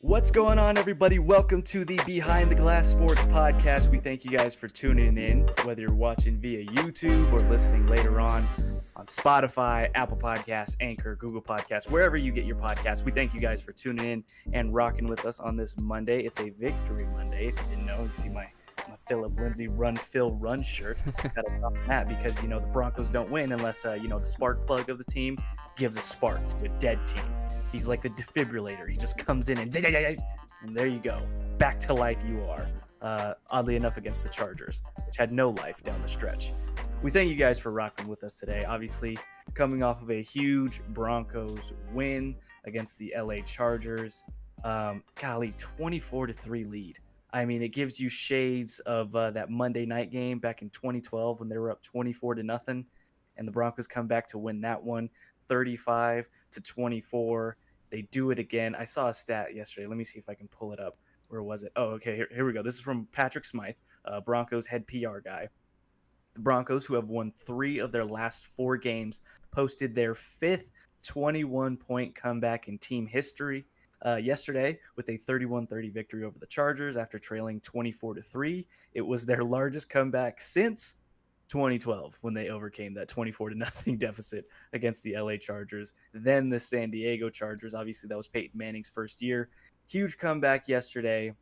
What's going on, everybody? Welcome to the Behind the Glass Sports Podcast. We thank you guys for tuning in, whether you're watching via YouTube or listening later on Spotify, Apple Podcasts, Anchor, Google Podcasts, wherever you get your podcasts. We thank you guys for tuning in and rocking with us on this Monday. It's a Victory Monday. If you didn't know, you see my Philip Lindsay Run Phil Run shirt. Gotta stop that because, the Broncos don't win unless, the spark plug of the team gives a spark to a dead team. He's like the defibrillator. He just comes in and there you go. Back to life you are. Oddly enough, against the Chargers, which had no life down the stretch. We thank you guys for rocking with us today. Obviously, coming off of a huge Broncos win against the LA Chargers. 24-3 lead. I mean, it gives you shades of that Monday night game back in 2012 when they were up 24-0, and the Broncos come back to win that one 35-24. They do it again. I saw a stat yesterday. Let me see if I can pull it up. Where was it? Oh, okay. Here we go. This is from Patrick Smythe, Broncos head PR guy. The Broncos, who have won 3 of their last 4 games, posted their 5th 21-point comeback in team history yesterday with a 31-30 victory over the Chargers after trailing 24-3. It was their largest comeback since 2012 when they overcame that 24-0 deficit against the LA Chargers. Then the San Diego Chargers. Obviously, that was Peyton Manning's first year. Huge comeback yesterday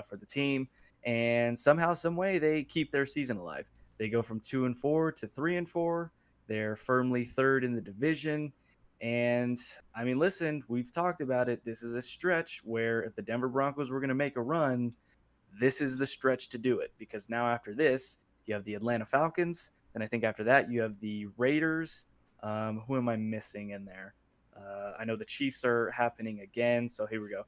for the team, and somehow, some way, they keep their season alive. They go from 2-4 to 3-4. They're firmly third in the division. And I mean, listen, we've talked about it. This is a stretch where if the Denver Broncos were going to make a run, this is the stretch to do it. Because now after this, you have the Atlanta Falcons. And I think after that, you have the Raiders. Who am I missing in there? I know the Chiefs are happening again. So here we go.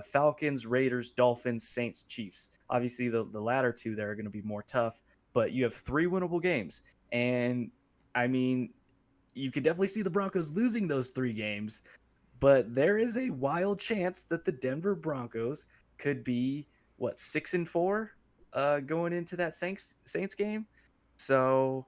Falcons, Raiders, Dolphins, Saints, Chiefs. Obviously, the latter two there are going to be more tough. But you have 3 winnable games. And, I mean, you could definitely see the Broncos losing those 3 games. But there is a wild chance that the Denver Broncos could be, 6-4 going into that Saints game? So,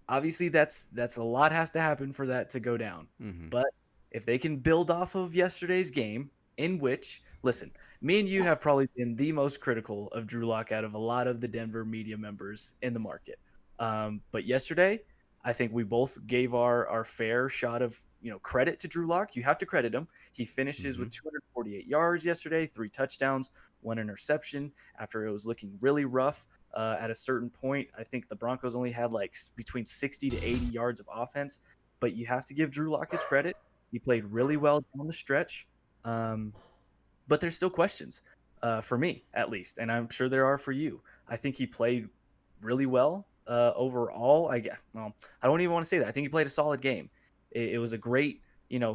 obviously, that's a lot has to happen for that to go down. Mm-hmm. But if they can build off of yesterday's game, in which, listen, me and you have probably been the most critical of Drew Lock out of a lot of the Denver media members in the market. But yesterday, I think we both gave our fair shot of credit to Drew Lock. You have to credit him. He finishes with 248 yards yesterday, 3 touchdowns, 1 interception after it was looking really rough. At a certain point, I think the Broncos only had between 60 to 80 yards of offense. But you have to give Drew Lock his credit. He played really well down the stretch. But there's still questions for me, at least, and I'm sure there are for you. I think he played really well overall. I don't even want to say that. I think he played a solid game. It was a great,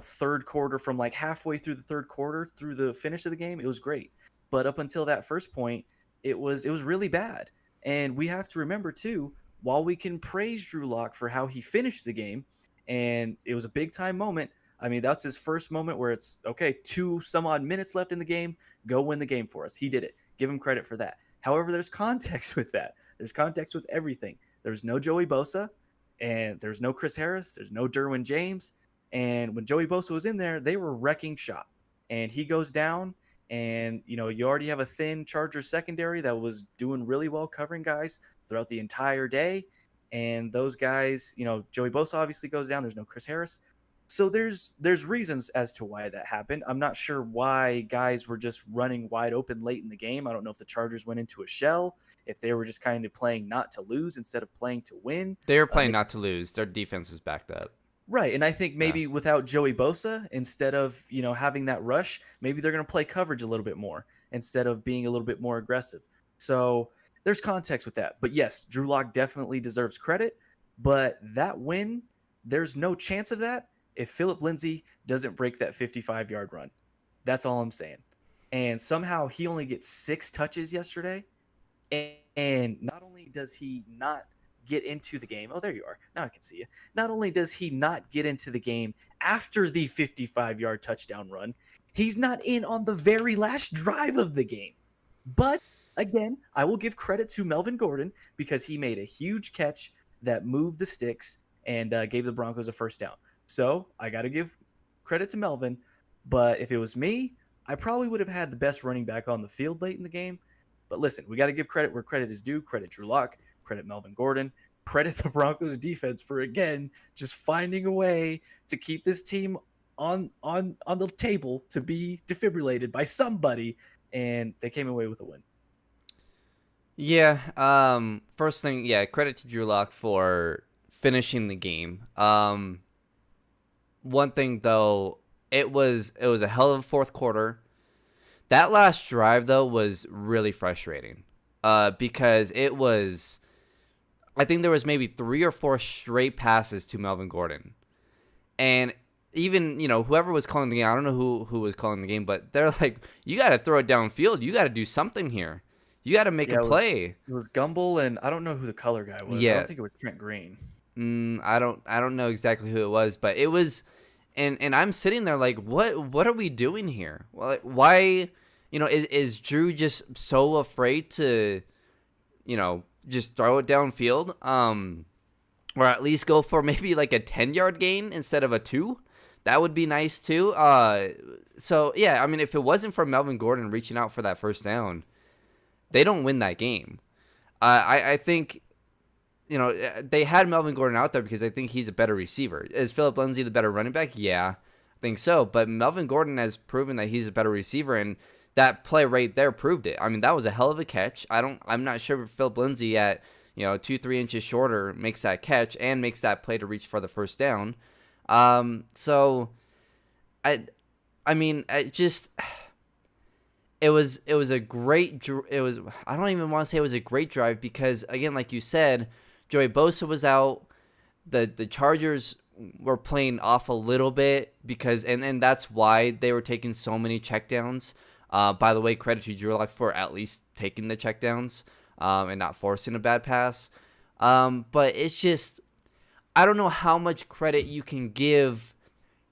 third quarter from halfway through the third quarter through the finish of the game. It was great, but up until that first point, it was really bad. And we have to remember too, while we can praise Drew Lock for how he finished the game, and it was a big time moment. I mean, that's his first moment where it's, okay, 2 some odd minutes left in the game. Go win the game for us. He did it. Give him credit for that. However, there's context with that. There's context with everything. There's no Joey Bosa, and there's no Chris Harris. There's no Derwin James. And when Joey Bosa was in there, they were wrecking shop. And he goes down, and, you already have a thin Chargers secondary that was doing really well covering guys throughout the entire day. And those guys, Joey Bosa obviously goes down. There's no Chris Harris. So there's reasons as to why that happened. I'm not sure why guys were just running wide open late in the game. I don't know if the Chargers went into a shell, if they were just kind of playing not to lose instead of playing to win. They were playing not to lose. Their defense was backed up. Right, and I think maybe without Joey Bosa, instead of having that rush, maybe they're going to play coverage a little bit more instead of being a little bit more aggressive. So there's context with that. But yes, Drew Lock definitely deserves credit. But that win, there's no chance of that if Philip Lindsay doesn't break that 55-yard run. That's all I'm saying. And somehow he only gets 6 touches yesterday. And not only does he not get into the game. Oh, there you are. Now I can see you. Not only does he not get into the game after the 55-yard touchdown run, he's not in on the very last drive of the game. But again, I will give credit to Melvin Gordon because he made a huge catch that moved the sticks and gave the Broncos a first down. So I got to give credit to Melvin. But if it was me, I probably would have had the best running back on the field late in the game. But listen, we got to give credit where credit is due. Credit Drew Lock, credit Melvin Gordon, credit the Broncos defense for again just finding a way to keep this team on the table to be defibrillated by somebody, and they came away with a win. Yeah. First thing, yeah, credit to Drew Lock for finishing the game. One thing though, it was a hell of a fourth quarter. That last drive though was really frustrating. Because it was, I think there was maybe 3 or 4 straight passes to Melvin Gordon, and even whoever was calling the game, I don't know who was calling the game, but they're like, you got to throw it downfield. You got to do something here. You got to make a play. It was Gumble, and I don't know who the color guy was. Yeah. I don't think it was Trent Green. I don't know exactly who it was, but it was, and I'm sitting there like, what are we doing here? Well, like, why, is Drew just so afraid to, just throw it downfield, or at least go for maybe like a 10-yard gain instead of a 2? That would be nice too. So yeah, I mean, if it wasn't for Melvin Gordon reaching out for that first down, they don't win that game. I think, they had Melvin Gordon out there because I think he's a better receiver. Is Philip Lindsay the better running back? Yeah, I think so. But Melvin Gordon has proven that he's a better receiver, and that play right there proved it. I mean, that was a hell of a catch. I'm not sure if Philip Lindsay at 2-3 inches shorter makes that catch and makes that play to reach for the first down. So I mean, it was a great, I don't even want to say it was a great drive because, again, like you said, Joey Bosa was out. The Chargers were playing off a little bit because, and that's why they were taking so many checkdowns. By the way, credit to Drew Lock for at least taking the checkdowns, and not forcing a bad pass. But it's just, I don't know how much credit you can give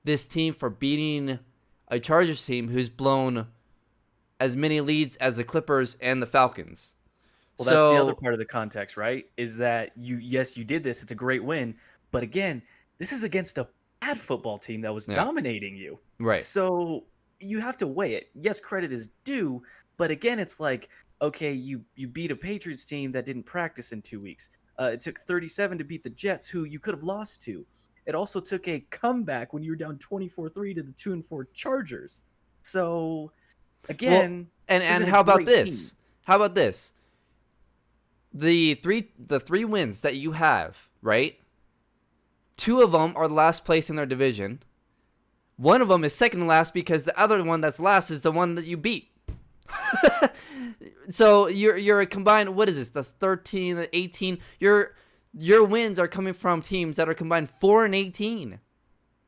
this team for beating a Chargers team who's blown as many leads as the Clippers and the Falcons. Well, that's the other part of the context, right? Is that you did this. It's a great win. But again, this is against a bad football team that was dominating you. Right. So you have to weigh it. Yes, credit is due. But again, it's like, okay, you beat a Patriots team that didn't practice in 2 weeks. It took 37 to beat the Jets, who you could have lost to. It also took a comeback when you were down 24-3 to the 2-4 Chargers. So again, well, and how about this? Team. How about this? The three wins that you have, right? 2 of them are the last place in their division. One of them is second to last because the other one that's last is the one that you beat. So you're a combined, what is this? That's 13, 18. Your wins are coming from teams that are combined 4-18.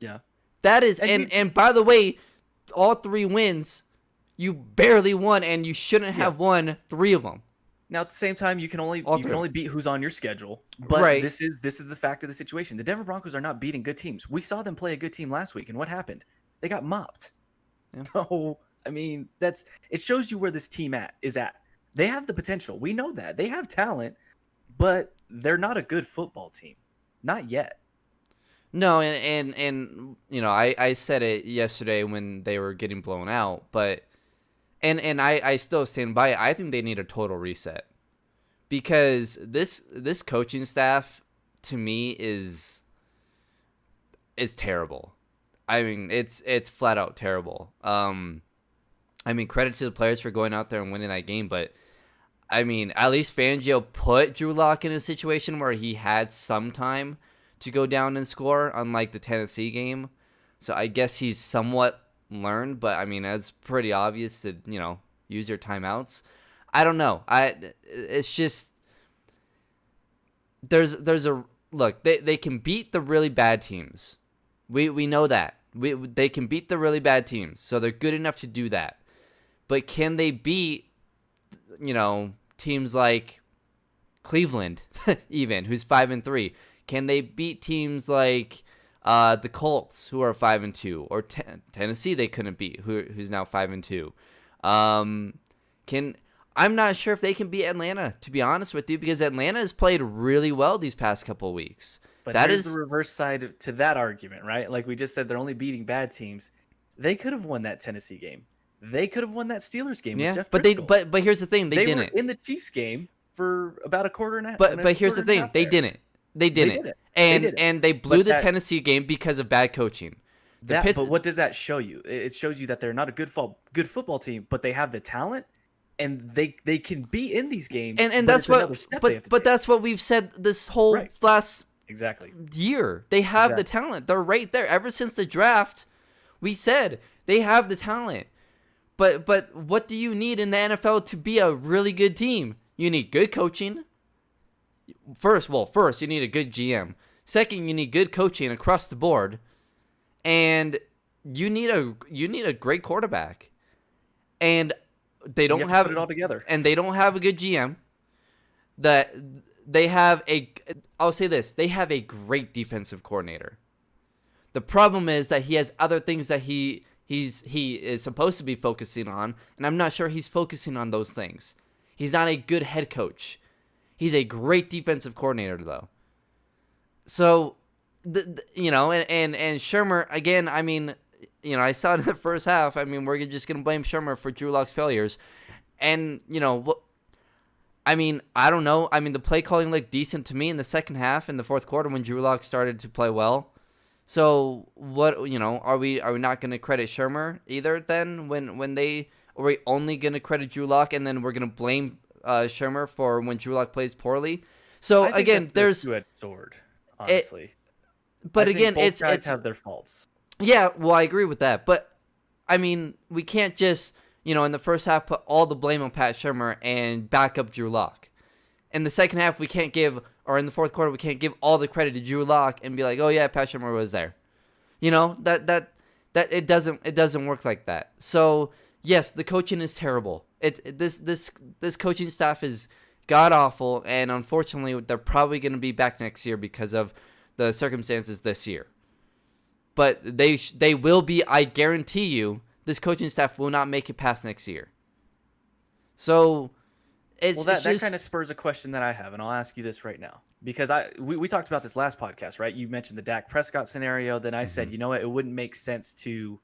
Yeah. That is, and by the way, all 3 wins, you barely won, and you shouldn't have won 3 of them. Now, at the same time, you can only beat who's on your schedule. But this is the fact of the situation. The Denver Broncos are not beating good teams. We saw them play a good team last week, and what happened? They got mopped. Yeah. So, I mean, it shows you where this team is at. They have the potential. We know that. They have talent, but they're not a good football team. Not yet. No, and I said it yesterday when they were getting blown out, but and I still stand by it. I think they need a total reset because this coaching staff to me is terrible. I mean, it's flat out terrible. I mean, credit to the players for going out there and winning that game, but I mean, at least Fangio put Drew Lock in a situation where he had some time to go down and score, unlike the Tennessee game. So I guess he's somewhat learned, but I mean, it's pretty obvious to, use your timeouts. I don't know. It's just, there's a, look, they can beat the really bad teams. We know that. They can beat the really bad teams, so they're good enough to do that. But can they beat, teams like Cleveland, even, who's 5-3? Can they beat teams like the Colts, who are 5-2, or Tennessee? They couldn't beat, who's now 5-2. I'm not sure if they can beat Atlanta, to be honest with you, because Atlanta has played really well these past couple of weeks. But that is the reverse side to that argument, right? Like we just said, they're only beating bad teams. They could have won that Tennessee game. They could have won that Steelers game with Yeah, Jeff but they Driscoll. but here's the thing, they They were didn't. in the Chiefs game for about a quarter and a half. But here's the thing, they there. didn't. They They didn't. did it. They And did it. and they blew But the that Tennessee game because of bad coaching. The Pitts, but what does that show you? It shows you that they're not a good football team, but they have the talent, and they can be in these games. and but that's it's another what step they have to but take. that's what we've said this whole Right. last Exactly. year. They have the Exactly. talent. They're right there. Ever since the draft, we said they have the talent. But what do you need in the NFL to be a really good team? You need good coaching. First, you need a good GM. Second, you need good coaching across the board. And you need a great quarterback. And they You don't have to have put it all together. and they don't have a good GM. That they have I'll say this, they have a great defensive coordinator. The problem is that he has other things that he is supposed to be focusing on, and I'm not sure he's focusing on those things. He's not a good head coach. He's a great defensive coordinator though. So you know, and Shermer again, I mean, you know, I saw it in the first half. I mean, we're just going to blame Shermer for Drew Lock's failures. And, you know, I mean, I don't know. I mean, the play calling looked decent to me in the second half, in the fourth quarter when Drew Lock started to play well. So what, you know, are we not going to credit Shermer either then are we only going to credit Drew Lock and then we're going to blame Shermer for when Drew Lock plays poorly? So I think again, that's there's a two-edged sword, honestly. but I think again, both guys it's have their faults. yeah, well, I agree with that. But I mean, we can't just, you know, in the first half put all the blame on Pat Shermer and back up Drew Lock. In the second half, we can't give, or in the fourth quarter, we can't give all the credit to Drew Lock and be like, oh yeah, Pat Shermer was there. You know, that it doesn't work like that. So yes, the coaching is terrible. This coaching staff is god awful, and unfortunately, they're probably going to be back next year because of the circumstances this year. But they will be. I guarantee you, this coaching staff will not make it past next year. So it's That just kind of spurs a question that I have, and I'll ask you this right now because we talked about this last podcast, right? You mentioned the Dak Prescott scenario. Then I said, you know what, it wouldn't make sense to,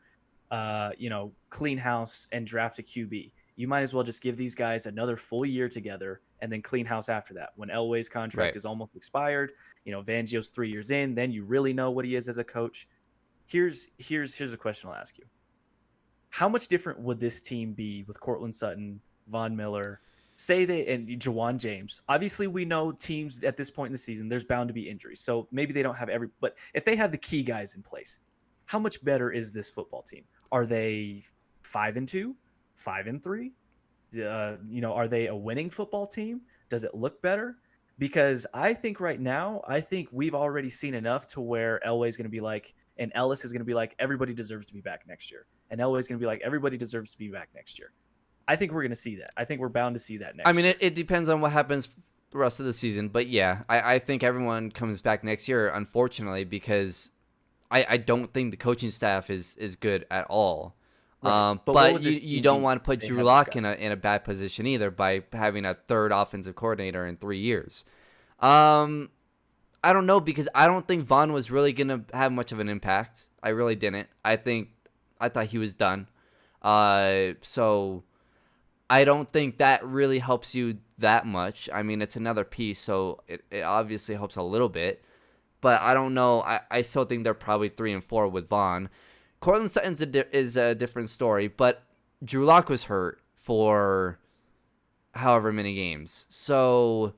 clean house and draft a QB. You might as well just give these guys another full year together and then clean house after that. When Elway's contract Right. is almost expired, Fangio's 3 years in, then you really know what he is as a coach. Here's a question I'll ask you. How much different would this team be with Cortland Sutton, Von Miller, and Jawan James? Obviously, we know teams at this point in the season, there's bound to be injuries. So maybe they don't have but if they have the key guys in place, how much better is this football team? Are they 5-2, 5-3? Are they a winning football team? Does it look better? Because I think right now, we've already seen enough to where Elway's going to be like, and Ellis is going to be like, everybody deserves to be back next year. And Elway's going to be like, everybody deserves to be back next year. I think we're going to see that. I think we're bound to see that next year. it depends on what happens the rest of the season. But yeah, I think everyone comes back next year, unfortunately, because I don't think the coaching staff is good at all. Right. But what But would this you team don't be want to if put they Drew have Lock these guys? in a bad position either by having a third offensive coordinator in 3 years. I don't know, because I don't think Vaughn was really gonna have much of an impact. I really didn't. I thought he was done. So I don't think that really helps you that much. I mean, it's another piece, so it obviously helps a little bit. But I don't know. I still think they're probably 3-4 with Vaughn. Cortland Sutton is a different story, but Drew Lock was hurt for however many games. So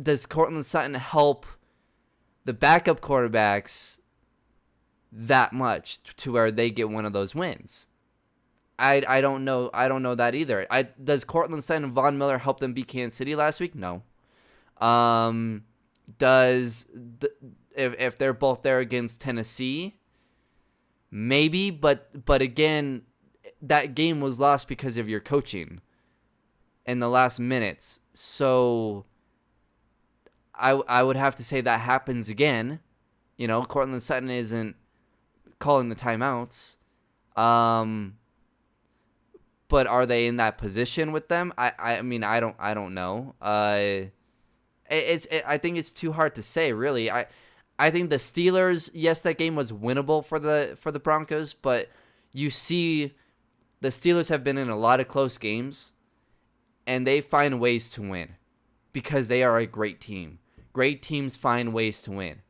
does Cortland Sutton help the backup quarterbacks that much to where they get one of those wins? I don't know. I don't know that either. Does Cortland Sutton and Von Miller help them beat Kansas City last week? No. If they're both there against Tennessee, maybe, but again, that game was lost because of your coaching in the last minutes. So I would have to say that happens again. Cortland Sutton isn't calling the timeouts. But are they in that position with them? I mean, I don't know. I think it's too hard to say, really. I think the Steelers, yes, that game was winnable for the Broncos, but you see the Steelers have been in a lot of close games, and they find ways to win because they are a great team. Great teams find ways to win.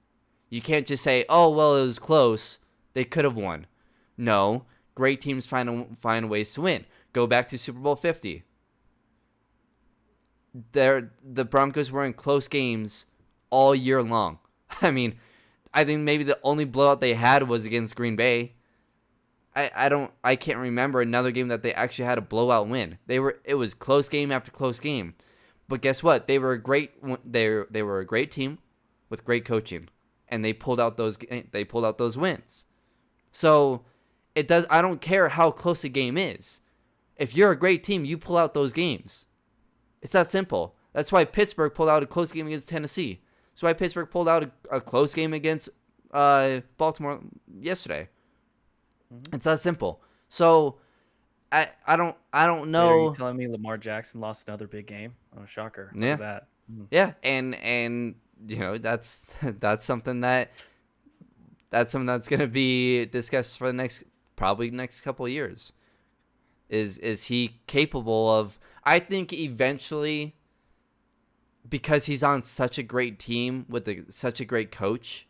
You can't just say, "Oh, well, it was close. They could have won." No, great teams find ways to win. Go back to Super Bowl 50. The Broncos were in close games all year long. I mean, I think maybe the only blowout they had was against Green Bay. I can't remember another game that they actually had a blowout win. It was close game after close game. But guess what? They were a great team with great coaching, and they pulled out those wins. So I don't care how close a game is. If you're a great team, you pull out those games. It's that simple. That's why Pittsburgh pulled out a close game against Tennessee. That's why Pittsburgh pulled out a close game against Baltimore yesterday. Mm-hmm. It's that simple. So I don't Wait, know. are you telling me Lamar Jackson lost another big game? Oh, shocker. Look Yeah. at that. Yeah, and that's something that's gonna be discussed for the next couple of years. Is he capable of? I think eventually, because he's on such a great team with such a great coach.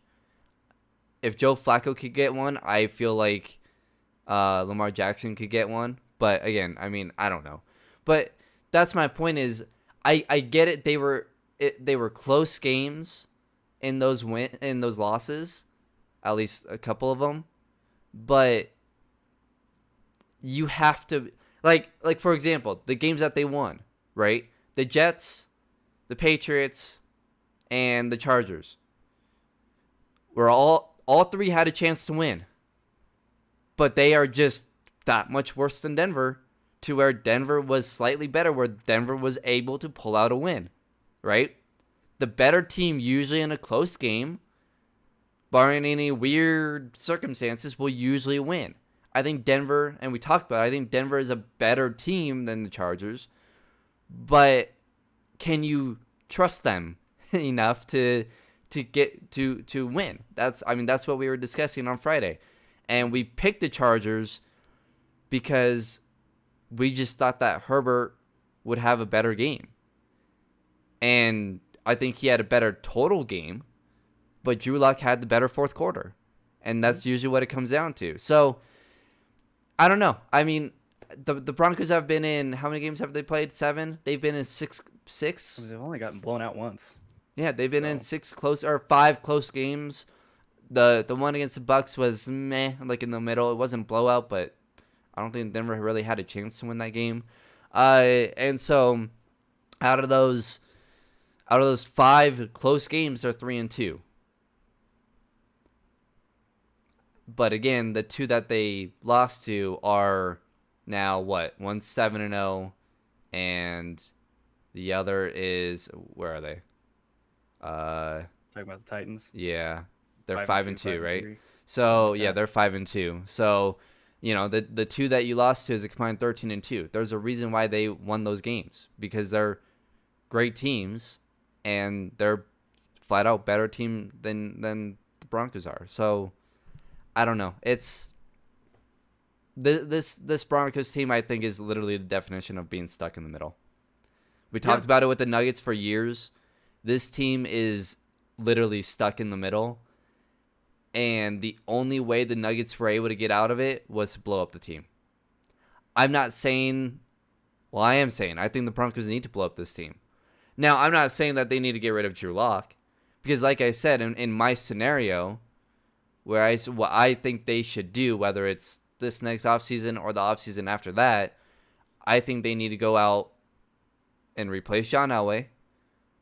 If Joe Flacco could get one, I feel like Lamar Jackson could get one. But again, I mean, I don't know. But that's my point. Is I get it. They were close games in those losses, at least a couple of them. But you have to like for example, the games that they won, right? The Jets, the Patriots, and the Chargers were all three had a chance to win. But they are just that much worse than Denver, to where Denver was slightly better, where Denver was able to pull out a win, right? The better team usually in a close game, barring any weird circumstances, will usually win. I think Denver, and we talked about it, I think Denver is a better team than the Chargers, but can you trust them enough to get to win? That's what we were discussing on Friday. And we picked the Chargers because we just thought that Herbert would have a better game. And I think he had a better total game, but Drew Lock had the better fourth quarter. And that's usually what it comes down to. So, I don't know. I mean, the Broncos have been in, how many games have they played? 7? They've been in six. I mean, they've only gotten blown out once. Yeah, they've been in 5 close games. The one against the Bucks was meh, like in the middle. It wasn't blowout, but I don't think Denver really had a chance to win that game. And so out of those 5 close games, they're 3-2. But again, the 2 that they lost to are now what? One's 7-0, and the other is, where are they? Talking about the Titans. Yeah, they're 5-2, 5-2, right? 5-3. So like yeah, that. they're 5-2. So the 2 that you lost to is a combined 13-2. There's a reason why they won those games, because they're great teams, and they're flat out better team than the Broncos are. So I don't know. It's this Broncos team, I think, is literally the definition of being stuck in the middle. We talked about it with the Nuggets for years. This team is literally stuck in the middle, and the only way the Nuggets were able to get out of it was to blow up the team. I'm not saying, well, I am saying I think the Broncos need to blow up this team. Now, I'm not saying that they need to get rid of Drew Lock, because like I said, in my scenario, what I think they should do, whether it's this next offseason or the offseason after that, I think they need to go out and replace John Elway.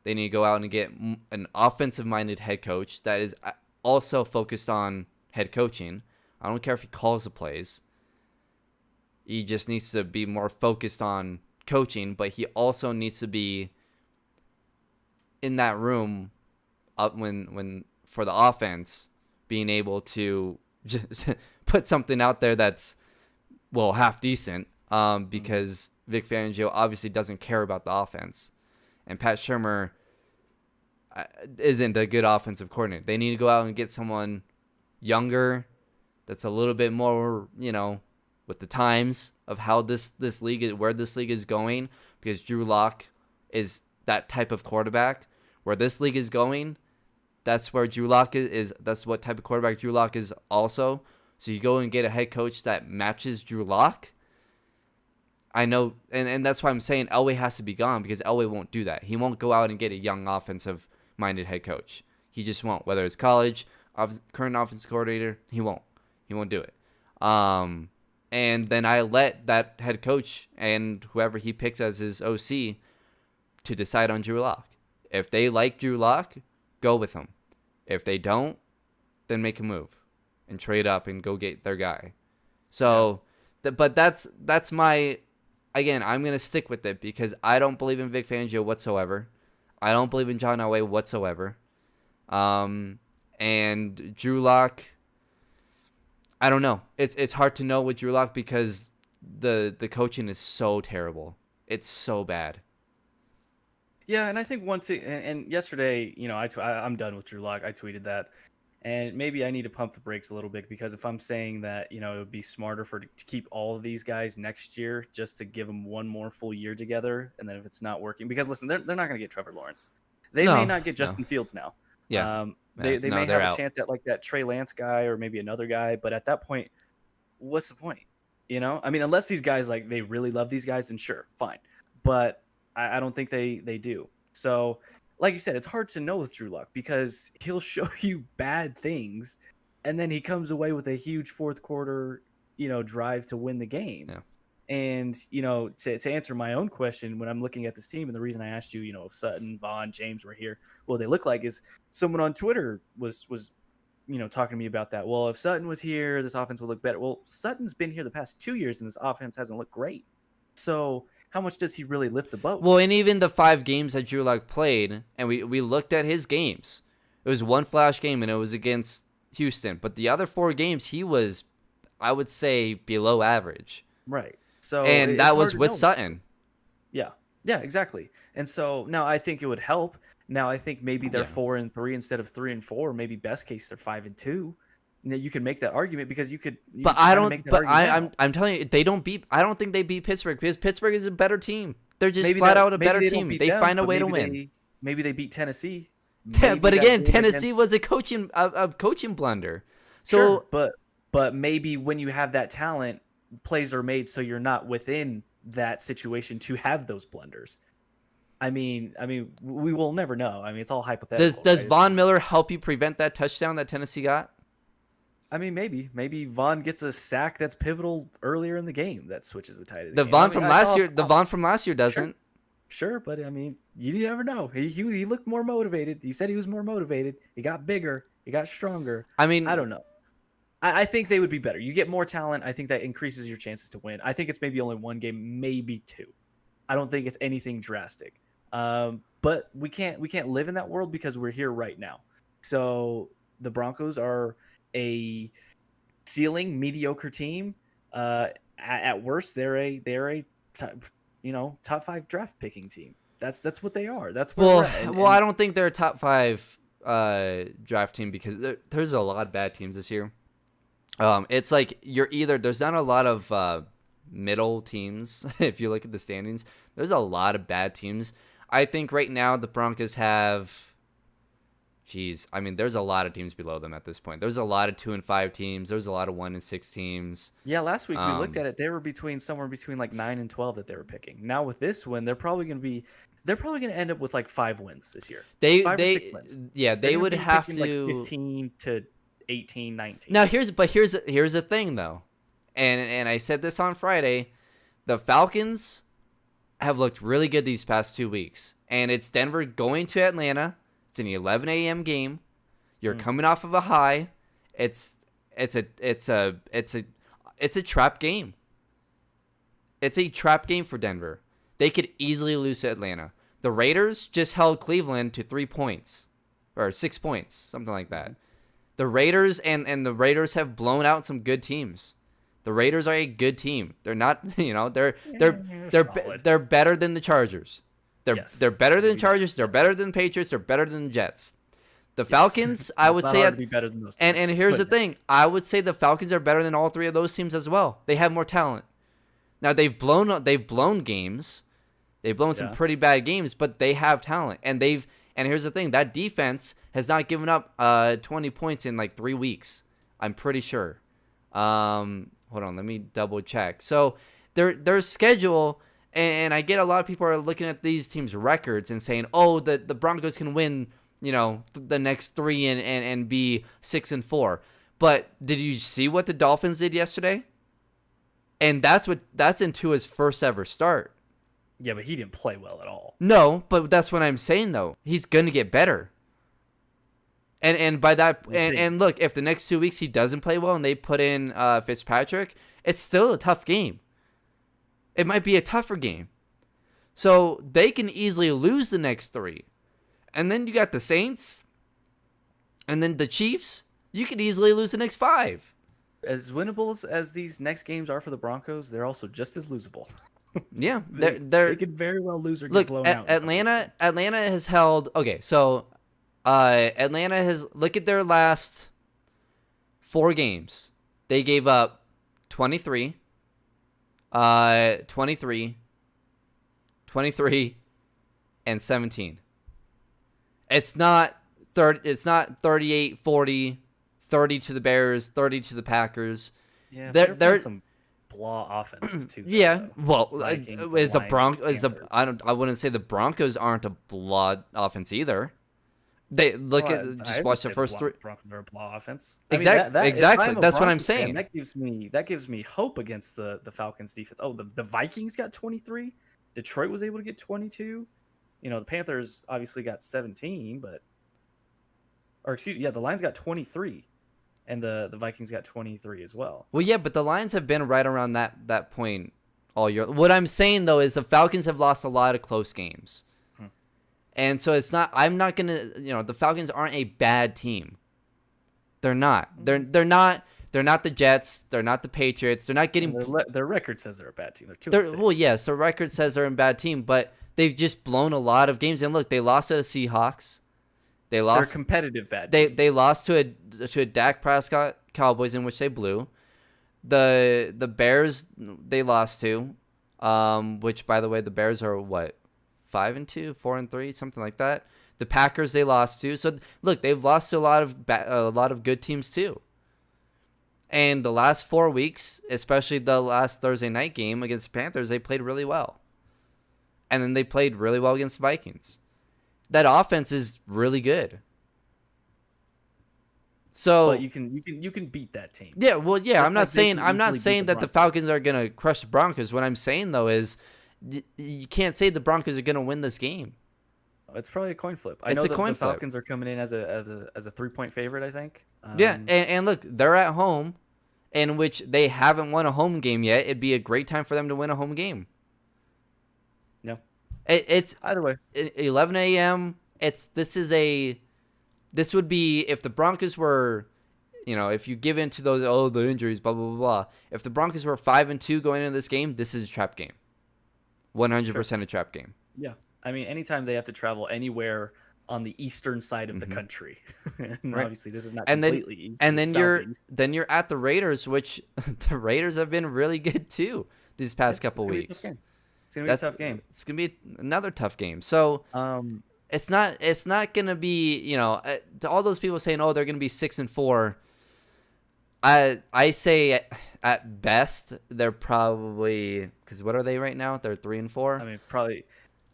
They need to go out and get an offensive-minded head coach that is also focused on head coaching. I don't care if he calls the plays. He just needs to be more focused on coaching, but he also needs to be in that room up when for the offense, being able to just put something out there that's, well, half decent, because Vic Fangio obviously doesn't care about the offense. And Pat Shurmur isn't a good offensive coordinator. They need to go out and get someone younger, that's a little bit more, with the times of how this league is, where this league is going, because Drew Lock is that type of quarterback. Where this league is going, that's where Drew Lock is. That's what type of quarterback Drew Lock is also. So you go and get a head coach that matches Drew Lock. I know, and that's why I'm saying Elway has to be gone, because Elway won't do that. He won't go out and get a young offensive-minded head coach. He just won't. Whether it's college, current offensive coordinator, he won't. He won't do it. And then I let that head coach and whoever he picks as his OC to decide on Drew Lock. If they like Drew Lock, go with him. If they don't, then make a move and trade up and go get their guy. So, but that's my, again, I'm going to stick with it because I don't believe in Vic Fangio whatsoever. I don't believe in John Elway whatsoever. And Drew Lock, I don't know. It's hard to know with Drew Lock because the coaching is so terrible. It's so bad. Yeah, and I think and yesterday, I'm done with Drew Lock. I tweeted that, and maybe I need to pump the brakes a little bit, because if I'm saying that, it would be smarter to keep all of these guys next year just to give them one more full year together, and then if it's not working, because listen, they're not going to get Trevor Lawrence. They may not get Justin Fields now. Yeah. They may have a chance at like that Trey Lance guy or maybe another guy, but at that point, what's the point? I mean, unless these guys like they really love these guys, then sure, fine. But I don't think they do. So, like you said, it's hard to know with Drew Lock because he'll show you bad things, and then he comes away with a huge fourth quarter, drive to win the game. Yeah. And to answer my own question, when I'm looking at this team, and the reason I asked you, if Sutton, Vaughn, James were here, what they look like, is someone on Twitter was talking to me about that. Well, if Sutton was here, this offense would look better. Well, Sutton's been here the past 2 years, and this offense hasn't looked great. So how much does he really lift the boat? Well, and even the 5 games that Drew Lock played, and we looked at his games. It was one flash game, and it was against Houston. But the other 4 games, he was, I would say, below average. Right. So and that was with Sutton. Yeah, exactly. And so now I think it would help. Now I think maybe they're 4-3 instead of 3-4. Maybe best case they're 5-2. Now you can make that argument because you could. But I don't. But I'm telling you, they don't beat. I don't think they beat Pittsburgh because Pittsburgh is a better team. They're just flat out a better team. They find a way to win. Maybe they beat Tennessee. But again, Tennessee was a coaching blunder. So, sure, but maybe when you have that talent, plays are made so you're not within that situation to have those blunders. I mean, we will never know. I mean, it's all hypothetical. Does Von Miller help you prevent that touchdown that Tennessee got? I mean, maybe Vaughn gets a sack that's pivotal earlier in the game that switches the tide of the game. Vaughn from last year. The Vaughn from last year doesn't. Sure, but I mean, you never know. He looked more motivated. He said he was more motivated. He got bigger. He got stronger. I mean, I don't know. I think they would be better. You get more talent. I think that increases your chances to win. I think it's maybe only 1 game, maybe 2. I don't think it's anything drastic. But we can't live in that world because we're here right now. So the Broncos are a ceiling mediocre team. At worst, they're a top 5 draft picking team. That's what they are. That's where we're at. I don't think they're a top 5 draft team because there's a lot of bad teams this year. It's like there's not a lot of middle teams. If you look at the standings, there's a lot of bad teams. I think right now the Broncos have, there's a lot of teams below them at this point. There's a lot of 2-5 teams. There's a lot of 1-6 teams. Yeah, last week we looked at it. They were somewhere between like 9 and 12 that they were picking. Now with this one, they're probably going to end up with like 5 wins this year. 5 or 6 wins. Yeah, they would have to like 15 to 18, 19. Now here's the thing though, and I said this on Friday, the Falcons have looked really good these past 2 weeks, and it's Denver going to Atlanta. It's an 11 a.m. game. You're coming off of a high. It's a trap game. It's a trap game for Denver. They could easily lose to Atlanta. The Raiders just held Cleveland to 3 points or 6 points, something like that. The Raiders and the Raiders have blown out some good teams. The Raiders are a good team. They're not, they're better than the Chargers. They're better than the Chargers. They're better than the Patriots. They're better than the Jets. The Yes. Falcons, I It's would not say, hard to be better than those and teams, here's the but thing, I would say the Falcons are better than all three of those teams as well. They have more talent. Now they've blown games, they've blown some yeah. pretty bad games, but they have talent, and here's the thing, that defense has not given up 20 points in like 3 weeks. I'm pretty sure. Hold on, let me double check. So their schedule, and I get a lot of people are looking at these teams' records and saying, oh, the Broncos can win, the next 3 and be 6-4. But did you see what the Dolphins did yesterday? And that's in Tua's first ever start. Yeah, but he didn't play well at all. No, but that's what I'm saying though. He's gonna get better. And by that, and look, if the next 2 weeks he doesn't play well and they put in Fitzpatrick, it's still a tough game. It might be a tougher game. So they can easily lose the next 3. And then you got the Saints. And then the Chiefs. You could easily lose the next 5. As winnable as these next games are for the Broncos, they're also just as losable. Yeah, They could very well lose or get look. blown out. Atlanta has held. Okay, so Atlanta has, look at their last 4 games. They gave up 23, 23, 23, and 17. It's not 38, 40, 30 to the Bears, 30 to the Packers. Yeah, they're playing some blah offenses too. Yeah, well, Vikings, is the Lions, Broncos? Panthers. I wouldn't say the Broncos aren't a blah offense either. They look Well, at I just would watch say the first 3. Broncos are a blah offense. Exactly. If I'm a That's what I'm Broncos fan, saying. that gives me hope against the Falcons defense. Oh, the Vikings got 23. Detroit was able to get 22. The Panthers obviously got 17, the Lions got 23, and the Vikings got 23 as well. Well, yeah, but the Lions have been right around that point all year. What I'm saying though is the Falcons have lost a lot of close games. And so it's not. I'm not gonna. The Falcons aren't a bad team. They're not. They're not. They're not the Jets. They're not the Patriots. They're not getting. Their record says they're a bad team. They're 2-6. Well, yes, their record says they're a bad team, but they've just blown a lot of games. And look, they lost to the Seahawks. They lost. They're a competitive bad team. They lost to a Dak Prescott Cowboys in which they blew. The Bears they lost to, which by the way the Bears are what? 5-2, 4-3, something like that. The Packers they lost to. So look, they've lost to a lot of good teams too. And the last 4 weeks, especially the last Thursday night game against the Panthers, they played really well. And then they played really well against the Vikings. That offense is really good. So but you can beat that team. Yeah, well, yeah. I'm not saying beat that the Falcons are gonna crush the Broncos. What I'm saying though is you can't say the Broncos are going to win this game. It's probably a coin flip. It's a coin the flip. Falcons are coming in as a 3-point favorite, I think. Yeah, and look, they're at home, in which they haven't won a home game yet. It'd be a great time for them to win a home game. No. It's either way. 11 a.m. This would be if the Broncos were, if you give in to those the injuries, blah blah blah blah. If the Broncos were 5-2 going into this game, this is a trap game. 100% a trap game. Yeah. I mean, anytime they have to travel anywhere on the eastern side of the country, and obviously this is not completely east. And then you're at the Raiders, which the Raiders have been really good too these past couple weeks. It's gonna be a tough game. It's gonna be another tough game. So it's not gonna be to all those people saying, oh, they're gonna be 6-4. I say at best they're probably, because what are they right now? They're 3-4. I mean, probably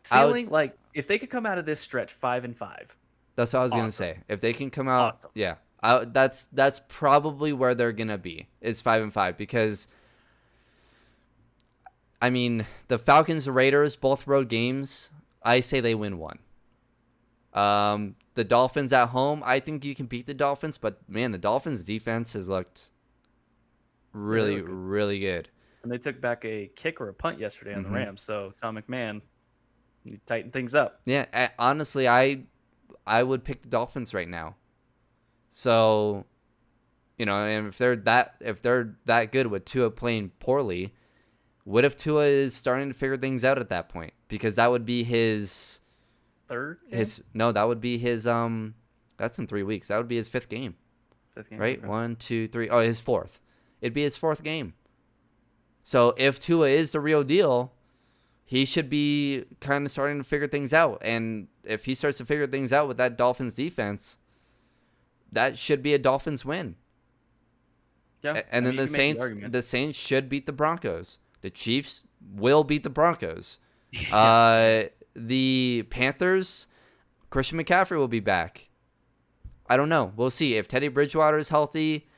ceiling, like if they could come out of this stretch 5-5. That's what I was gonna say. If they can come out, yeah, that's probably where they're gonna be, is 5-5, because I mean the Falcons and Raiders, both road games, I say they win one. The Dolphins at home, I think you can beat the Dolphins, but man, the Dolphins defense has looked really, really good. And they took back a kick or a punt yesterday on the Rams, so Tom McMahon, you tighten things up. Yeah, honestly, I would pick the Dolphins right now. So, and if they're that good with Tua playing poorly, what if Tua is starting to figure things out at that point? Because that would be his third game? that would be his That's in 3 weeks. That would be his 5th game, Fifth game. right? Okay. 1, 2, 3. Oh, his 4th. It'd be his 4th game. So if Tua is the real deal, he should be kind of starting to figure things out. And if he starts to figure things out with that Dolphins defense, that should be a Dolphins win. Yeah. And then you can make argument. the Saints should beat the Broncos. The Chiefs will beat the Broncos. Yeah. The Panthers, Christian McCaffrey will be back. I don't know. We'll see. If Teddy Bridgewater is healthy,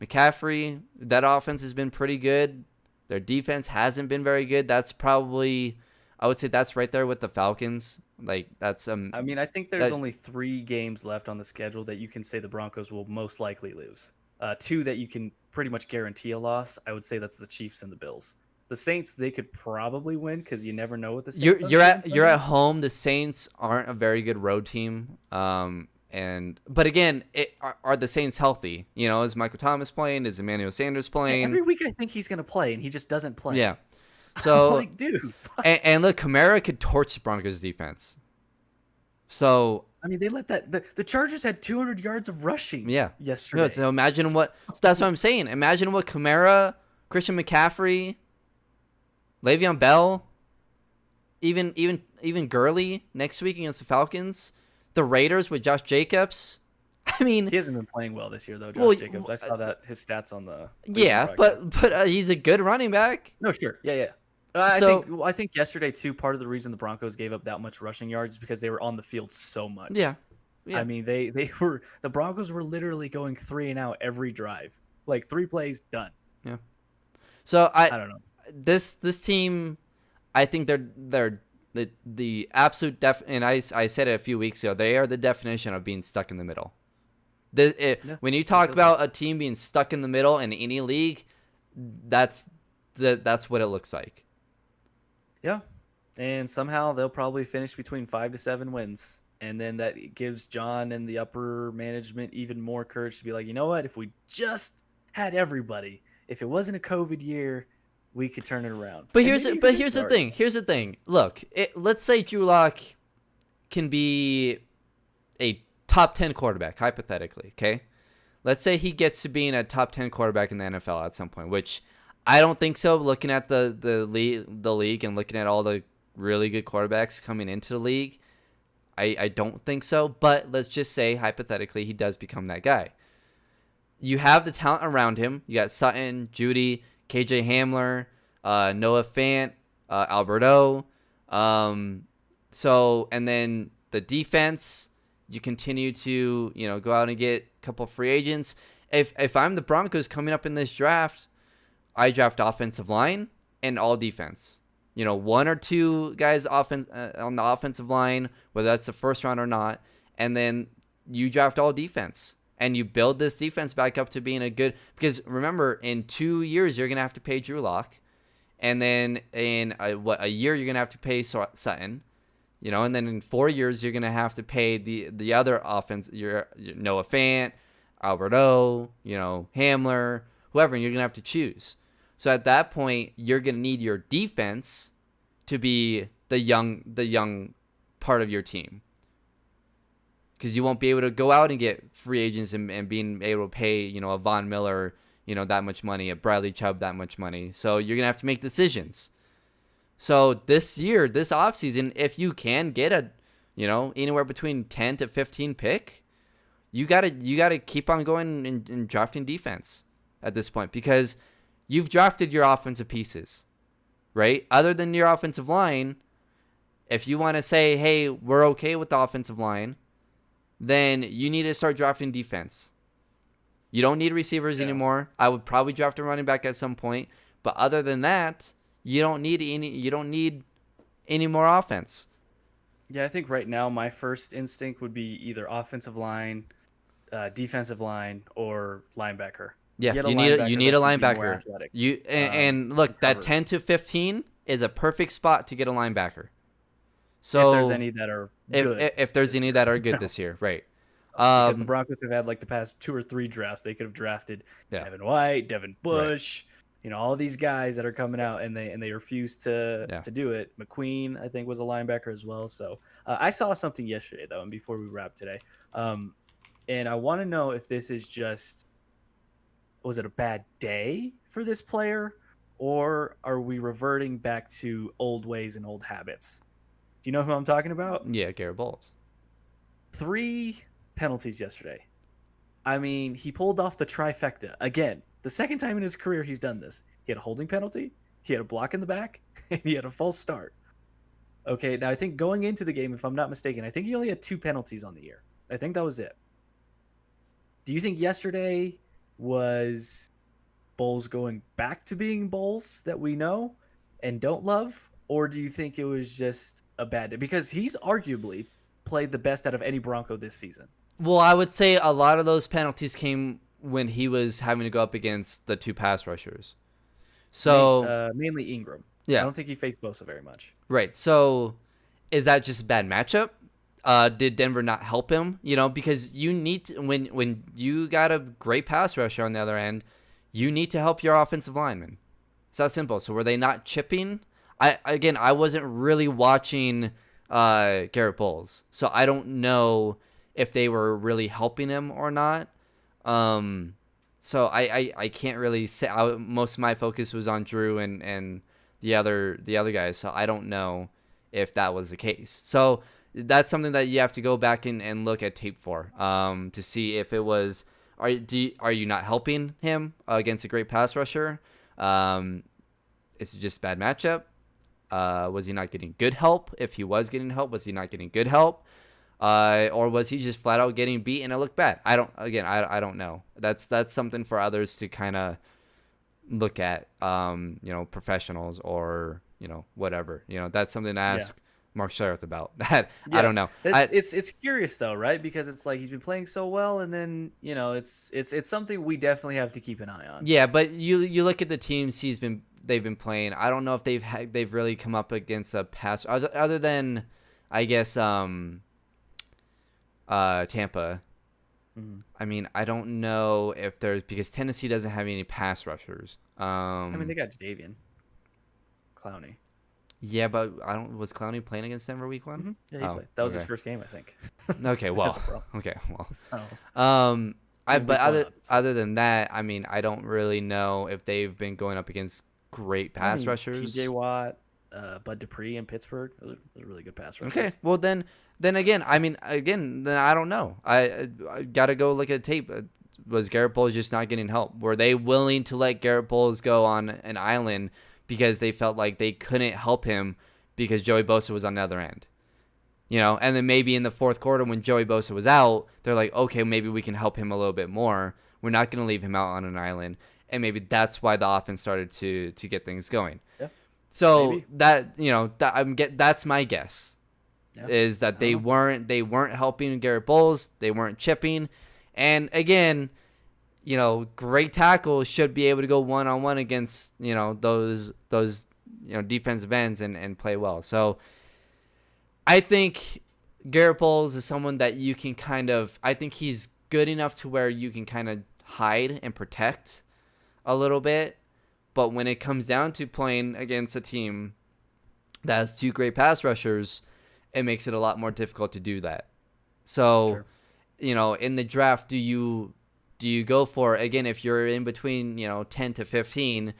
McCaffrey, that offense has been pretty good. Their defense hasn't been very good. That's probably, I would say that's right there with the Falcons. Like, that's I mean, I think there's only 3 games left on the schedule that you can say the Broncos will most likely lose. 2 that you can pretty much guarantee a loss. I would say that's the Chiefs and the Bills. The Saints, they could probably win because you never know what the Saints you're are. you're at home. The Saints aren't a very good road team. But again, are the Saints healthy? You know, is Michael Thomas playing? Is Emmanuel Sanders playing? Every week I think he's gonna play, and he just doesn't play. Yeah. So like, dude. and look, Kamara could torch the Broncos defense. So I mean, they let that the Chargers had 200 yards of rushing. yeah, Yesterday. yeah, so imagine what. So that's what I'm saying. Imagine what Kamara, Christian McCaffrey, Le'Veon Bell, even Gurley next week against the Falcons, the Raiders with Josh Jacobs. I mean, He hasn't been playing well this year, though, Josh Well, Jacobs. I saw that his stats on the yeah, but he's a good running back. no, sure, yeah. I think yesterday too. Part of the reason the Broncos gave up that much rushing yards is because they were on the field so much. Yeah. I mean, the Broncos were literally going 3 and out every drive, like 3 plays done. So I don't know. This team, I think they're the absolute and I said it a few weeks ago. They are the definition of being stuck in the middle. When you talk about a team being stuck in the middle in any league, that's what it looks like. Yeah, and somehow they'll probably finish between 5 to 7 wins, and then that gives John and the upper management even more courage to be like, you know what? If we just had everybody, if it wasn't a COVID year, we could turn it around. But here's the thing. Here's the thing. Look, let's say Drew Lock can be a top 10 quarterback, hypothetically. Okay, let's say he gets to being a top 10 quarterback in the NFL at some point, which I don't think so. Looking at the league and looking at all the really good quarterbacks coming into the league, I don't think so. But let's just say hypothetically he does become that guy. You have the talent around him. You got Sutton, Judy, KJ Hamler, Noah Fant, Alberto. So and then the defense, you continue to go out and get a couple free agents. If I'm the Broncos coming up in this draft, I draft offensive line and all defense. 1 or 2 guys on the offensive line, whether that's the first round or not, and then you draft all defense. And you build this defense back up to being a good, because remember, in 2 years, you're going to have to pay Drew Lock. And then in a year, you're going to have to pay Sutton. And then in 4 years, you're going to have to pay the other offense, your Noah Fant, Alberto, Hamler, whoever, and you're going to have to choose. So at that point, you're going to need your defense to be the young part of your team. Because you won't be able to go out and get free agents and being able to pay, a Von Miller, that much money, a Bradley Chubb that much money. So you're going to have to make decisions. So this year, this offseason, if you can get a, anywhere between 10 to 15 pick, you gotta keep on going and drafting defense at this point, because you've drafted your offensive pieces, right? Other than your offensive line, if you want to say, hey, we're okay with the offensive line, then you need to start drafting defense. You don't need receivers anymore. I would probably draft a running back at some point, but other than that, you don't need any more offense. Yeah, I think right now my first instinct would be either offensive line, defensive line, or linebacker. Yeah, you need a linebacker. And look, that 10 to 15 is a perfect spot to get a linebacker. So if there's any that are good. If there's any that are good this year, right? Because the Broncos have had like the past 2 or 3 drafts, they could have drafted Devin White, Devin Bush, all these guys that are coming out, and they refuse to do it. McQueen, I think, was a linebacker as well. So I saw something yesterday though, and before we wrap today, And I want to know if this is just, was it a bad day for this player, or are we reverting back to old ways and old habits? Do you know who I'm talking about? Yeah, Garrett Bowles. 3 penalties yesterday. I mean, he pulled off the trifecta again. The second time in his career he's done this. He had a holding penalty, he had a block in the back, and he had a false start. Okay, now I think going into the game, if I'm not mistaken, I think he only had 2 penalties on the year. I think that was it. Do you think yesterday was Bowles going back to being Bowles that we know and don't love? Or do you think it was just a bad day? Because he's arguably played the best out of any Bronco this season. Well, I would say a lot of those penalties came when he was having to go up against the 2 pass rushers. So Mainly Ingram. I yeah, don't think he faced Bosa very much. right. So is that just a bad matchup? Did Denver not help him? Because you need to, when you got a great pass rusher on the other end, you need to help your offensive lineman. It's that simple. So were they not chipping? I wasn't really watching Garrett Bowles, so I don't know if they were really helping him or not. So I can't really say. Most of my focus was on Drew and the other guys, so I don't know if that was the case. So that's something that you have to go back and look at tape for, to see if it was. Are you not helping him against a great pass rusher? Is it just a bad matchup? Was he not getting good help? If he was getting help, was he not getting good help? Or was he just flat out getting beat and it looked bad? I don't know. That's something for others to kind of look at, professionals or, whatever. That's something to ask Mark Sheriff about. That I don't know. It's curious though, right? Because it's like he's been playing so well, and then it's something we definitely have to keep an eye on. Yeah, but you look at the teams they've been playing. I don't know if they've really come up against a pass other than, I guess, Tampa. Mm-hmm. I mean, I don't know if there's, because Tennessee doesn't have any pass rushers. I mean, they got Jadeveon Clowney. Yeah, but was Clowney playing against Denver week 1? Mm-hmm. Yeah, he played. That was his first game, I think. Okay, well, So, but other than that, I mean, I don't really know if they've been going up against great pass rushers. T.J. Watt, Bud Dupree in Pittsburgh. Those are really good pass rushers. Okay, well then again, then I don't know. I got to go look at tape. Was Garrett Bowles just not getting help? Were they willing to let Garrett Bowles go on an island because they felt like they couldn't help him because Joey Bosa was on the other end? And then maybe in the fourth quarter when Joey Bosa was out, they're like, okay, maybe we can help him a little bit more. We're not going to leave him out on an island. And maybe that's why the offense started to get things going. Yeah. So maybe. That's my guess. Yeah. Is that they weren't helping Garrett Bowles, they weren't chipping. And again, great tackles should be able to go one-on-one against, those defensive ends and play well. So I think Garrett Bowles is someone that you can I think he's good enough to where you can kind of hide and protect a little bit. But when it comes down to playing against a team that has 2 great pass rushers, it makes it a lot more difficult to do that. So, sure. In the draft, do you go for, again, if you're in between, 10 to 15,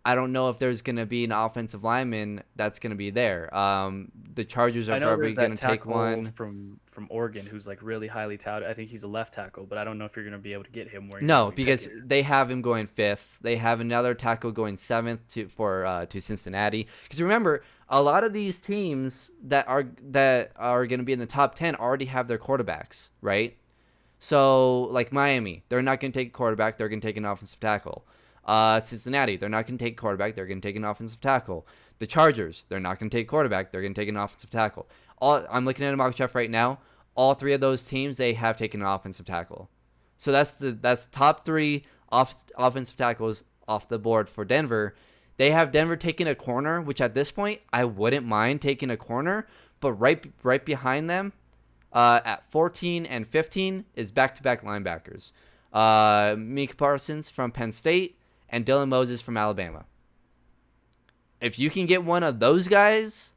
I don't know if there's going to be an offensive lineman that's going to be there. The Chargers are probably going to take one from Oregon who's like really highly touted. I think he's a left tackle, but I don't know if you're going to be able to get him. No, because they have him going 5th. They have another tackle going 7th to Cincinnati. Because remember, a lot of these teams that are going to be in the top 10 already have their quarterbacks, right? So like Miami, they're not going to take a quarterback. They're going to take an offensive tackle. Cincinnati, they're not going to take quarterback. They're going to take an offensive tackle. The Chargers, they're not going to take quarterback. They're going to take an offensive tackle. I'm looking at a mock draft right now. All 3 of those teams, they have taken an offensive tackle. So that's top 3 offensive tackles off the board for Denver. They have Denver taking a corner, which at this point I wouldn't mind taking a corner, but right behind them, at 14 and 15 is back-to-back linebackers. Micah Parsons from Penn State and Dylan Moses from Alabama. If you can get one of those guys,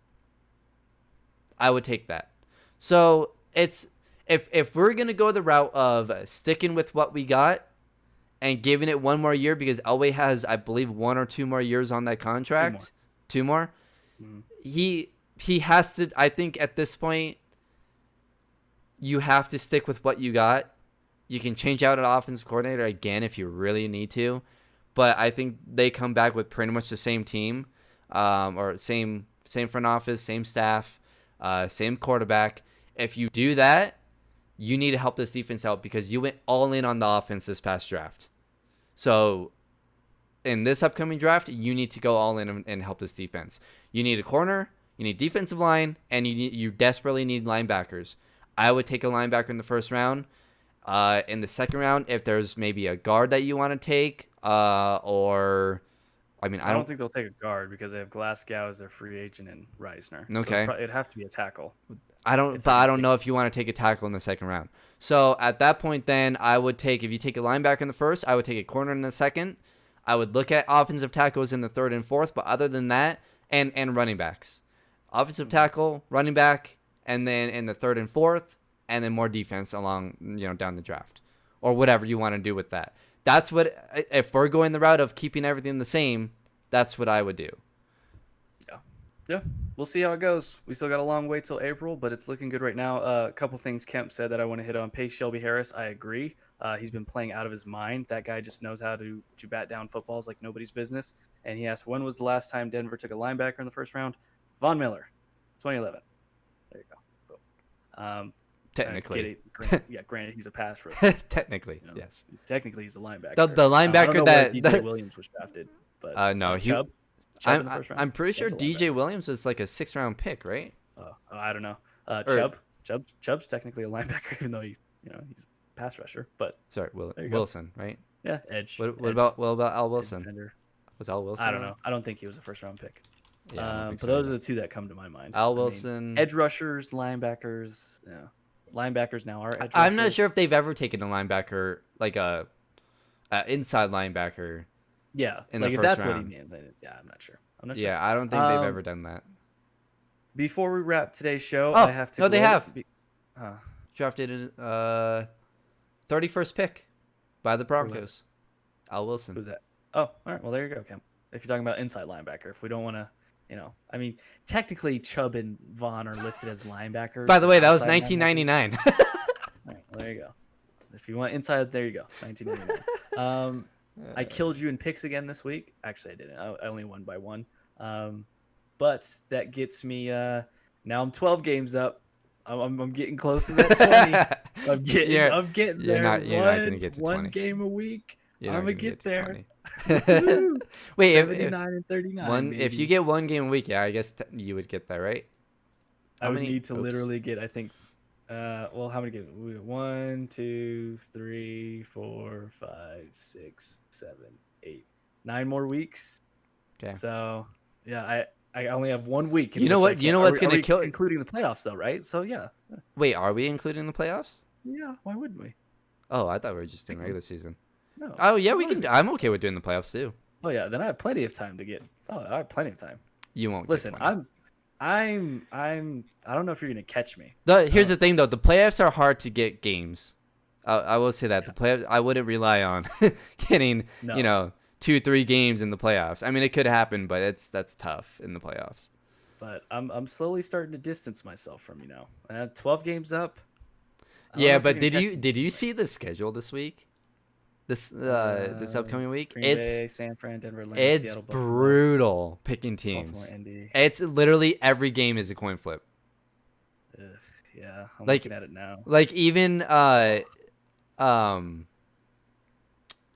I would take that. So it's if we're gonna go the route of sticking with what we got and giving it one more year, because Elway has, I believe, 1 or 2 more years on that contract. 2 more. Mhm. He has to. I think at this point, you have to stick with what you got. You can change out an offensive coordinator again if you really need to, but I think they come back with pretty much the same team, or same front office, same staff, same quarterback. If you do that, you need to help this defense out because you went all in on the offense this past draft. So in this upcoming draft, you need to go all in and help this defense. You need a corner, you need defensive line, and you desperately need linebackers. I would take a linebacker in the first round. In the second round, if there's maybe a guard that you want to take, or I mean, I don't think they'll take a guard because they have Glasgow as their free agent and Reisner. Okay. So it'd have to be a tackle. I don't know if you want to take a tackle in the second round. So at that point, then I would take, if you take a linebacker in the first, I would take a corner in the second. I would look at offensive tackles in the third and fourth, but other than that, and running backs, offensive tackle, running back, and then in the third and fourth, and then more defense along, down the draft, or whatever you want to do with that. That's what, if we're going the route of keeping everything the same, that's what I would do. Yeah, we'll see how it goes. We still got a long way till April, but it's looking good right now. A couple things Kemp said that I want to hit on. Pace Shelby Harris, I agree. He's been playing out of his mind. That guy just knows how to bat down footballs like nobody's business. And he asked, when was the last time Denver took a linebacker in the first round? Von Miller, 2011. There you go. Boom. Technically. Granted, he's a pass rusher. Technically, yes. Technically, he's a linebacker. The linebacker I don't know that where DJ Williams was drafted, but no, Chubb in the first round? I'm pretty sure That's a DJ linebacker. Williams was like a 6th-round pick, right? I don't know. Or- Chubb's technically a linebacker, even though he's a pass rusher. But Sorry, There you go. Wilson, right? yeah, edge. What edge, about Al edge Wilson? defender. Was Al Wilson? I don't know. I don't think he was a first round pick. Yeah, I don't think But so those are either. the two that come to my mind. Al I mean, Wilson. edge rushers, linebackers. Yeah, linebackers now are edge rushers. I'm not sure if they've ever taken a linebacker, like a inside linebacker. Yeah, in like the if first that's round. what he meant. Then, yeah, I'm not sure. Yeah, I don't think they've Um, ever done that. Before we wrap today's show, Oh, I have to. no, they go- have. Huh. Drafted 31st pick by the was Broncos. Al Wilson. Who's that? Oh, all right. Well, there you go, Kim. If you're talking about inside linebacker, if we don't want to, I mean, technically Chubb and Vaughn are listed as linebackers. By the way, that was outside linebackers. 1999. All right, well, there you go. If you want inside, there you go. 1999. I killed you in picks again this week. Actually, I didn't. I only won by one. But that gets me. Now I'm 12 games up. I'm getting close to that 20. I'm getting you're there. not gonna get to one 20. game a week. You're not I'm gonna gonna get to there. 20. Woo! Wait, 79 and 39. if you baby. get one game a week, yeah, I guess you would get that, right? I how would many- need to oops. literally get. I think. Well, how many games? 1, 2, 3, 4, 5, 6, 7, 8, 9 more weeks. Okay. So yeah, I only have 1 week. in You know which what- I can- you know are what's we- are gonna we kill- including the playoffs though, right? So yeah, Wait, are we including the playoffs? yeah. Why wouldn't we? Oh, I thought we were just doing Okay. regular season. No. Oh yeah, we Why is can. it? I'm okay with doing the playoffs too. Oh yeah, then I have plenty of time to get. Oh, I have plenty of time. You won't. Listen, get 20. I don't know if you're gonna catch me. Here's the thing though, the playoffs are hard to get games. I will say that the playoffs, I wouldn't rely on getting No. 2-3 games in the playoffs. I mean, it could happen, but that's tough in the playoffs. But I'm slowly starting to distance myself from 12 games up. I don't know Yeah, if you're but gonna did catch you me. did you see the schedule this week? This upcoming week? Green It's Bay, San Fran, Denver, Atlanta, it's Seattle, Baltimore, brutal picking teams. Baltimore, Indy. It's literally every game is a coin flip. Ugh, yeah, I'm Like- looking at it now. Like even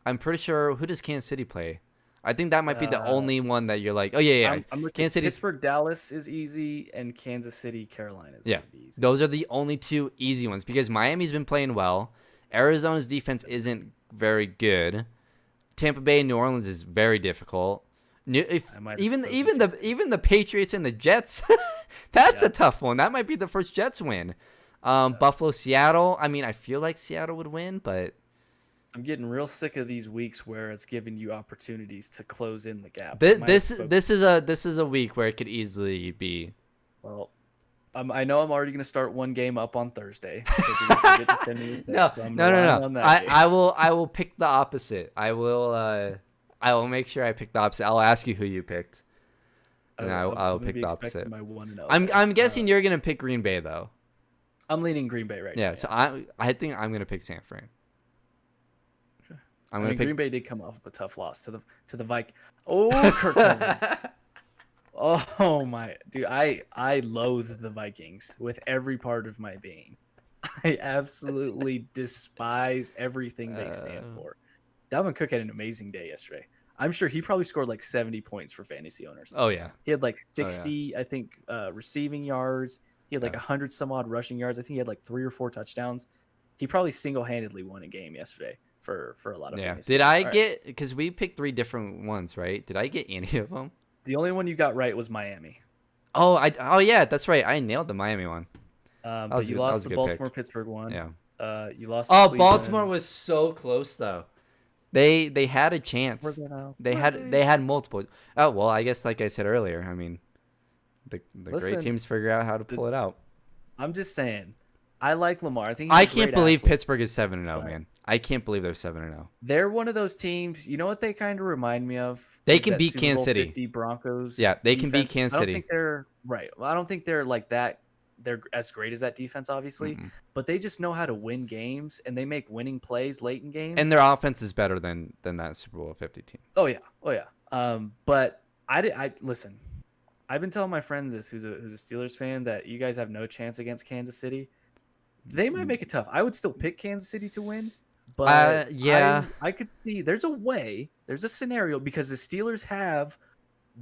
I'm pretty sure, who does Kansas City play? I think that might be the only one that you're like, oh yeah. I'm looking. Kansas City's- Pittsburgh, Dallas is easy, and Kansas City, Carolina is Yeah. gonna be easy. Those are the only two easy ones because Miami's been playing well. Arizona's defense isn't very good. Tampa Bay and New Orleans is very difficult. I might have Even spoken the Patriots and the Jets, that's Yeah. a tough one. That might be the first Jets win. Buffalo, Seattle. I mean, I feel like Seattle would win, but I'm getting real sick of these weeks where it's giving you opportunities to close in the gap. thi- I might have this spoken- this is a week where it could easily be. Well, I know I'm already gonna start one game up on Thursday. Because you're gonna forget to send me a No, text, so I'm no, relying no. on that game. I will pick the opposite. I will make sure I pick the opposite. I'll ask you who you picked, and I'm I'll gonna pick be the expecting opposite. my 1-0. I'm guessing you're gonna pick Green Bay though. I'm leaning Green Bay right now. Yeah, so I think I'm gonna pick San Fran. I'm I gonna mean, pick. Green Bay did come off of a tough loss to the Vikings. Oh, Kirk Cousins. Oh my dude, I loathe the Vikings with every part of my being. I absolutely despise everything they stand for. Dalvin Cook had an amazing day yesterday. I'm sure he probably scored like 70 points for fantasy owners. Oh yeah. He had like 60, I think, receiving yards. He had like 100 some odd rushing yards. I think he had like 3 or 4 touchdowns. He probably single-handedly won a game yesterday for a lot of fantasy Did owners. I All right. get, because we picked 3 different ones, right? Did I get any of them? The only one you got right was Miami. Oh yeah, that's right. I nailed the Miami one. But you lost the Baltimore-Pittsburgh one. Yeah. You lost. Oh, to Baltimore Cleveland. was so close though. They had a chance. They had multiple. Oh well, I guess like I said earlier, I mean, the Listen, great teams figure out how to pull it out. I'm just saying, I like Lamar. I think he's I a can't great believe athlete. Pittsburgh is 7-0, man. I can't believe they're 7-0. They're one of those teams. You know what they kind of remind me of? They Is can that beat Super Kansas Bowl City. 50 Broncos. Yeah, they can beat defense. Kansas I don't City. think they're right. Well, I don't think they're like that. They're as great as that defense, obviously, but they just know how to win games and they make winning plays late in games. And their offense is better than that Super Bowl 50 team. Oh yeah. But I listen. I've been telling my friend this, who's a Steelers fan, that you guys have no chance against Kansas City. They might make it tough. I would still pick Kansas City to win, but yeah, I could see there's a scenario because the Steelers have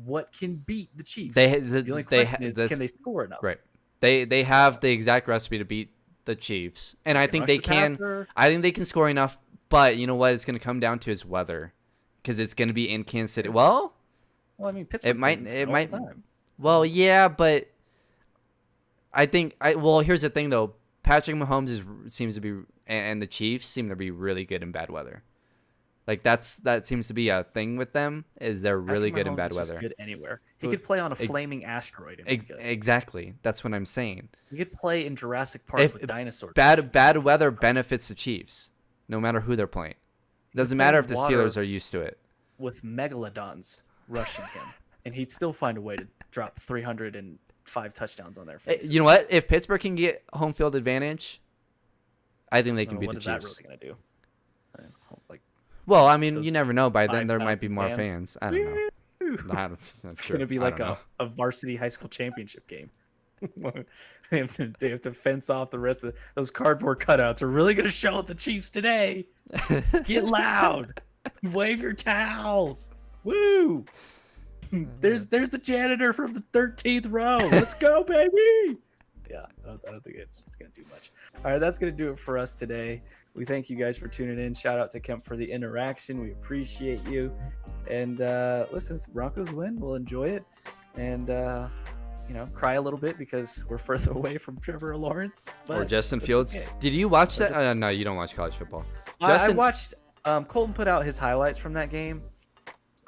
what can beat the Chiefs. The only question is, can they score enough? Right. They have the exact recipe to beat the Chiefs, and I think they can. I think they can score enough, but you know what? It's going to come down to his weather, because it's going to be in Kansas City. Well, I mean, Pittsburgh it might. Well, yeah, but I think well, here's the thing though. Patrick Mahomes seems to be, and the Chiefs seem to be really good in bad weather. Like that seems to be a thing with them, is they're really good in bad weather. Good anywhere. He could play on a flaming asteroid. Exactly. That's what I'm saying. He could play in Jurassic Park with dinosaurs. Bad weather benefits the Chiefs, no matter who they're playing. It doesn't matter if the Steelers are used to it. With megalodons rushing him, and he'd still find a way to drop 305 touchdowns on their faces. You know what? If Pittsburgh can get home field advantage, I think they can beat the Chiefs. What is that really gonna do? Like. Well, I mean, you never know. By then, there might be more fans. I don't know. It's going to be like a varsity high school championship game. They have to fence off the rest of those cardboard cutouts. Are really going to show the Chiefs today. Get loud. Wave your towels. Woo. There's the janitor from the 13th row. Let's go, baby. Yeah, I don't think it's going to do much. All right, that's going to do it for us today. We thank you guys for tuning in. Shout out to Kemp for the interaction. We appreciate you. And listen, it's Broncos win. We'll enjoy it. And, cry a little bit because we're further away from Trevor Lawrence. Or Justin Fields. Okay. Did you watch that? No, you don't watch college football. I watched Colton put out his highlights from that game.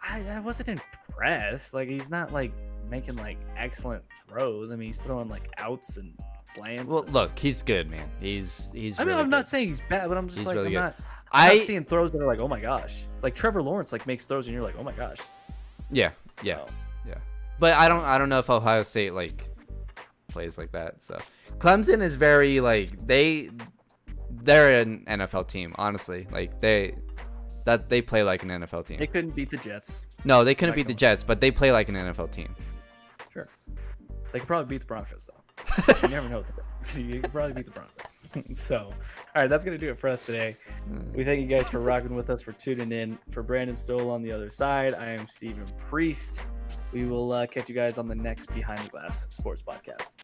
I wasn't impressed. Like, he's not, like, making, like, excellent throws. I mean, he's throwing, like, outs and slants. Well, look, he's good, man. He's I mean, really I'm not saying he's bad, but I'm just like, really I'm not seeing throws that are like, oh my gosh. Like Trevor Lawrence like makes throws and you're like, oh my gosh. Yeah. But I don't know if Ohio State like plays like that. So Clemson is very like they're an NFL team, honestly. Like they play like an NFL team. They couldn't beat the Jets. No, they couldn't beat the Jets, but they play like an NFL team. Sure. They could probably beat the Broncos though. You never know. You could probably beat the Broncos. So, all right, that's going to do it for us today. We thank you guys for rocking with us, for tuning in. For Brandon Stoll on the other side, I am Stephen Priest. We will catch you guys on the next Behind the Glass Sports Podcast.